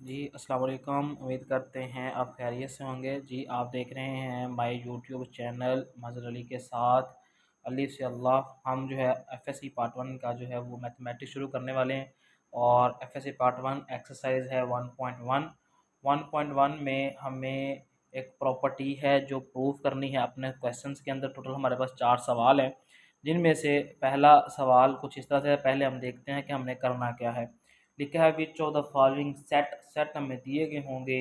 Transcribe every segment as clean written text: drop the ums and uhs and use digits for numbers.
जी, अस्सलाम वालेकुम। उम्मीद करते हैं आप खैरियत से होंगे। जी, आप देख रहे हैं my YouTube channel Mazhar Ali के साथ अलिफ से अल्लाह। हम जो है एफएससी पार्ट 1 का जो है वो मैथमेटिक्स शुरू करने वाले हैं और एफएससी पार्ट 1 एक्सरसाइज है 1.1। 1.1 में हमें एक प्रॉपर्टी है जो प्रूव करनी है अपने क्वेश्चंस के अंदर। टोटल हमारे पास 4 सवाल हैं, जिनमें से पहला सवाल कुछ इस तरह से है। पहले हम देखते हैं कि हमने करना क्या है। लिखा है which of the following set हमें दिए गए होंगे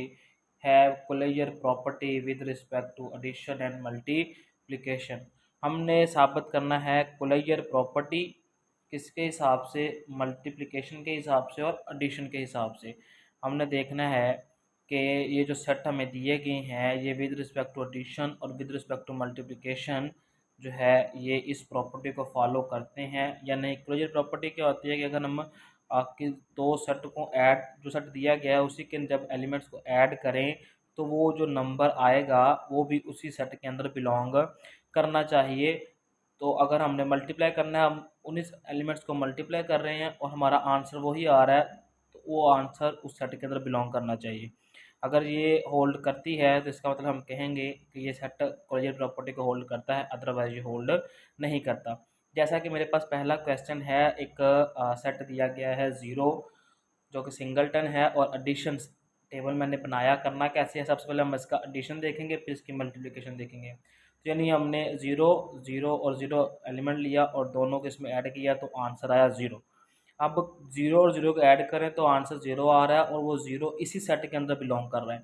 have closure property with respect to addition and multiplication. हमने साबित करना है कोलेजर प्रॉपर्टी किसके हिसाब से, मल्टीप्लिकेशन के हिसाब से और एडिशन के हिसाब से। हमने देखना है कि ये जो सेट हमें दिए गए हैं ये विद रिस्पेक्ट टू एडिशन और विद रिस्पेक्ट टू मल्टीप्लिकेशन जो है ये इस प्रॉपर्टी को फॉलो करते हैं या नहीं। क्लोजर प्रॉपर्टी क्या होती है कि अगर हम आपके दो सेट को ऐड, जो सेट दिया गया है उसी के जब एलिमेंट्स को ऐड करें तो वो जो नंबर आएगा वो भी उसी सेट के अंदर बिलोंग करना चाहिए। तो अगर हमने मल्टीप्लाई करना है, हम 19 एलिमेंट्स को मल्टीप्लाई कर रहे हैं और हमारा आंसर वही आ रहा है, तो वो आंसर उस सेट के अंदर बिलोंग करना चाहिए। अगर ये होल्ड करती है तो इसका मतलब हम कहेंगे कि ये सेट कोलेजन प्रॉपर्टी को होल्ड करता है, अदरवाइज ये होल्ड नहीं करता। जैसा कि मेरे पास पहला क्वेश्चन है, एक सेट दिया गया है 0 जो कि सिंगलटन है और एडिशन टेबल मैंने बनाया। करना कैसे है, सबसे पहले हम इसका एडिशन देखेंगे फिर इसकी मल्टीप्लिकेशन देखेंगे। तो यानी हमने ज़ीरो ज़ीरो और ज़ीरो एलिमेंट लिया और दोनों को इसमें ऐड किया तो आंसर आया ज़ीरो। अब ज़ीरो और ज़ीरो को ऐड करें तो आंसर ज़ीरो आ रहा है और वो ज़ीरो इसी सेट के अंदर बिलोंग कर रहा है।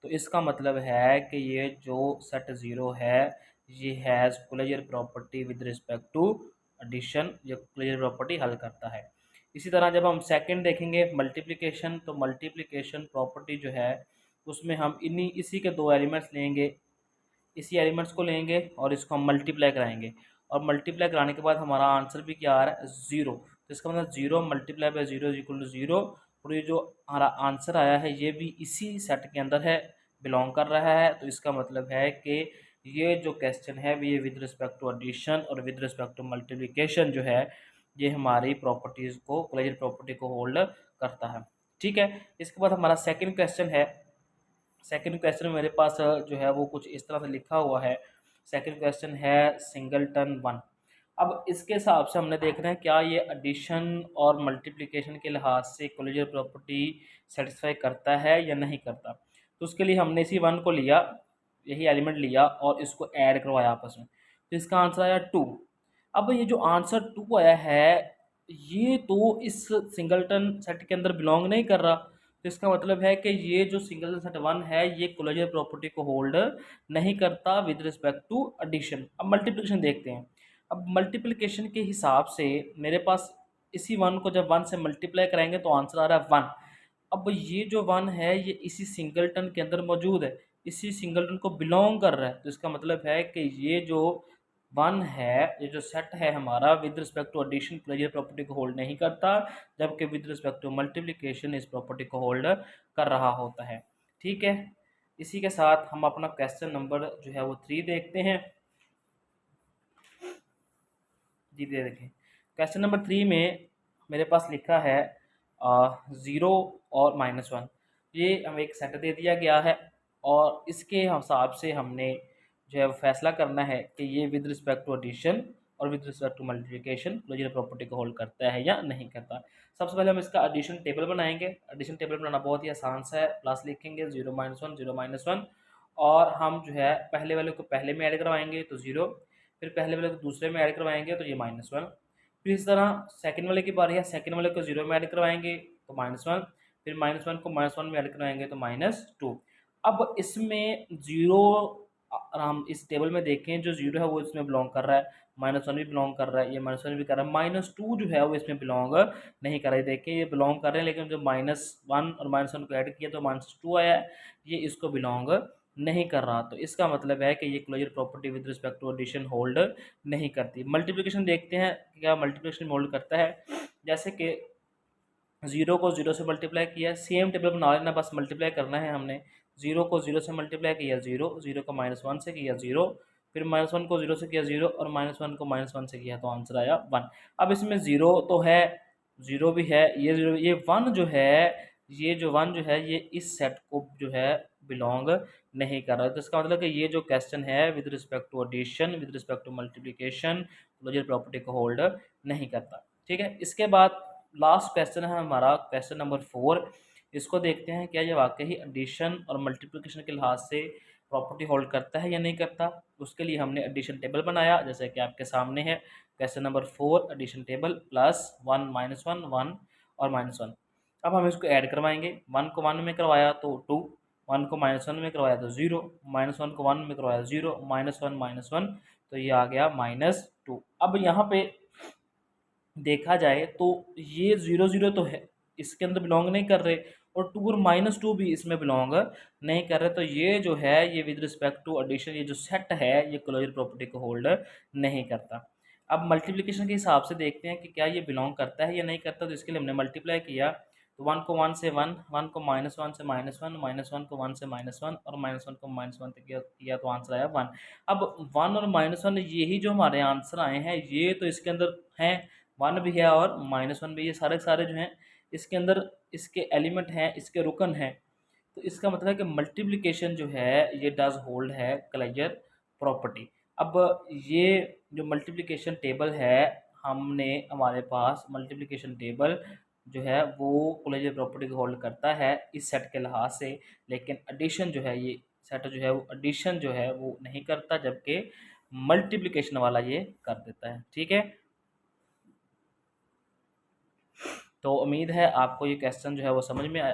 तो इसका मतलब है कि ये जो सेट ज़ीरो है ये has closure property with respect to addition, ये क्लोजर प्रॉपर्टी हल करता है। इसी तरह जब हम सेकंड देखेंगे मल्टीप्लिकेशन, तो मल्टीप्लिकेशन प्रॉपर्टी जो है उसमें हम इसी के दो एलिमेंट्स लेंगे, इसी एलिमेंट्स को लेंगे और इसको हम मल्टीप्लाई कराएंगे और मल्टीप्लाई कराने के बाद हमारा आंसर भी क्या आ रहा है, ज़ीरो। तो इसका मतलब zero multiply by zero is equal to zero. और ये जो हमारा आंसर आया है ये भी इसी सेट के अंदर है, बिलोंग कर रहा है। तो इसका मतलब है कि ये जो क्वेश्चन है ये विद रिस्पेक्ट टू एडिशन और विद रिस्पेक्ट टू मल्टीप्लिकेशन जो है ये हमारी प्रॉपर्टीज़ को, क्लोजर प्रॉपर्टी को होल्ड करता है। ठीक है, इसके बाद हमारा सेकंड क्वेश्चन है। सेकंड क्वेश्चन में मेरे पास जो है वो कुछ इस तरह से लिखा हुआ है। सेकंड क्वेश्चन है सिंगलटन 1। अब इसके हिसाब से हमने देखना है क्या ये एडिशन और मल्टीप्लिकेशन के लिहाज से क्लोजर प्रॉपर्टी सेटिस्फाई करता है या नहीं करता। तो उसके लिए हमने इसी 1 को लिया, यही एलिमेंट लिया और इसको ऐड करवाया आपस में, तो इसका आंसर आया 2। अब ये जो आंसर 2 आया है ये तो इस सिंगलटन सेट के अंदर बिलोंग नहीं कर रहा। तो इसका मतलब है कि ये जो सिंगल सेट 1 है ये क्लोजर प्रॉपर्टी को होल्ड नहीं करता विद रिस्पेक्ट टू एडिशन। अब मल्टीप्लिकेशन देखते हैं। अब मल्टीप्लिकेशन के हिसाब से मेरे पास इसी 1 को जब 1 से मल्टीप्लाई कराएंगे तो आंसर आ रहा है 1। अब ये जो 1 है ये इसी सिंगलटन के अंदर मौजूद है, इसी सिंगलटन को बिलोंग कर रहा है। तो इसका मतलब है कि ये जो 1 है, ये जो सेट है हमारा with respect to addition closure property को होल्ड नहीं करता, जबकि विद रिस्पेक्ट टू मल्टीप्लिकेशन इस प्रॉपर्टी को होल्ड कर रहा होता है। ठीक है, इसी के साथ हम अपना क्वेश्चन नंबर जो है वो 3 देखते हैं। जी दे देखें, क्वेश्चन नंबर 3 में मेरे पास लिखा है 0 और -1। ये हमें एक सेट दे दिया गया है और इसके हिसाब से हमने जो है वो फैसला करना है कि ये विद रिस्पेक्ट टू एडिशन और with respect to multiplication closure property को होल्ड करता है या नहीं करता। सबसे पहले हम इसका एडिशन टेबल बनाएंगे। एडिशन टेबल बनाना बहुत ही आसान सा है। प्लस लिखेंगे 0 - 1 0 - 1 और हम जो है पहले वाले को पहले में ऐड करवाएंगे तो 0, फिर पहले वाले को दूसरे में ऐड करवाएंगे तो ये -1। फिर इस तरह सेकंड वाले की बारी है, सेकंड वाले को 0 में ऐड करवाएंगे तो -1, फिर -1 को -1 में ऐड करवाएंगे तो -2। अब इसमें 0 हम इस टेबल में देखें, जो 0 है वो इसमें बिलोंग कर रहा है, -1 भी बिलोंग कर रहा है, ये -1 भी कर रहा है। -2 जो है वो इसमें बिलोंग नहीं कर रहा है। देखिए ये बिलोंग कर रहे हैं लेकिन जो -1 और -1 को ऐड किया तो -2 आया है, ये इसको बिलोंग नहीं कर रहा। तो इसका मतलब है कि ये closure property with respect to addition hold नहीं करती। मल्टीप्लिकेशन देखते हैं क्या मल्टीप्लिकेशन होल्ड करता है। जैसे कि 0 को 0 से मल्टीप्लाई किया, सेम टेबल बना लेना, बस मल्टीप्लाई करना है हमने। 0 को 0 से मल्टीप्लाई किया 0, 0 को -1 से किया 0, फिर -1 को 0 से किया 0 और -1 को -1 से किया तो आंसर आया 1। अब इसमें 0 तो है, 0 भी है, ये 0, ये 1 जो है ये जो 1 जो है ये इस सेट को जो है बिलोंग नहीं कर रहा है। तो इसका मतलब कि ये जो क्वेश्चन है with respect to addition, with respect to multiplication, closure property को होल्ड नहीं करता। ठीक है, इसके बाद लास्ट क्वेश्चन है हमारा क्वेश्चन नंबर 4। इसको देखते हैं क्या ये वाकई ही एडिशन और मल्टीप्लिकेशन के लिहाज से प्रॉपर्टी होल्ड करता है या नहीं करता। उसके लिए हमने एडिशन टेबल बनाया, जैसे कि आपके सामने है question number 4 addition table plus 1 minus 1 1 और माइनस 1। अब हम इसको ऐड करवाएंगे, 1 को 1 में करवाया तो 2, 1 को -1 में करवाया तो 0, -1 को 1 में करवाया 0, -1 तो ये आ गया -2। अब यहाँ पे देखा जाए तो ये 0 0 तो है, इसके अंदर बिलोंग नहीं कर रहे, और 2 और -2 भी इसमें बिलोंग नहीं कर रहे। तो ये जो है ये विद रिस्पेक्ट टू एडिशन ये जो सेट है ये क्लोजर प्रॉपर्टी को होल्ड नहीं करता। अब मल्टीप्लिकेशन के हिसाब से देखते हैं कि क्या ये बिलोंग करता है या नहीं करता। तो इसके लिए हमने मल्टीप्लाई किया, तो 1 को 1 से 1, 1 को -1 से -1, -1 को 1 से -1 और -1 को -1 तक किया तो आंसर आया 1। अब 1 और -1 यही जो हमारे आंसर आए हैं ये तो इसके अंदर हैं, 1 भी है और -1 भी, ये सारे सारे जो हैं इसके अंदर इसके एलिमेंट हैं, इसके रुकन हैं। तो इसका मतलब है कि मल्टीप्लिकेशन जो है ये डज होल्ड है क्लोजर प्रॉपर्टी। अब ये जो मल्टीप्लिकेशन टेबल है, हमने हमारे पास मल्टीप्लिकेशन टेबल जो है वो क्लोजर प्रॉपर्टी को होल्ड करता है इस सेट के लिहाज से, लेकिन एडिशन जो है ये सेट जो है वो एडिशन जो है वो नहीं करता, जबकि मल्टीप्लिकेशन वाला ये कर देता है। ठीक है, तो उम्मीद है आपको ये क्वेश्चन जो है वो समझ में आया।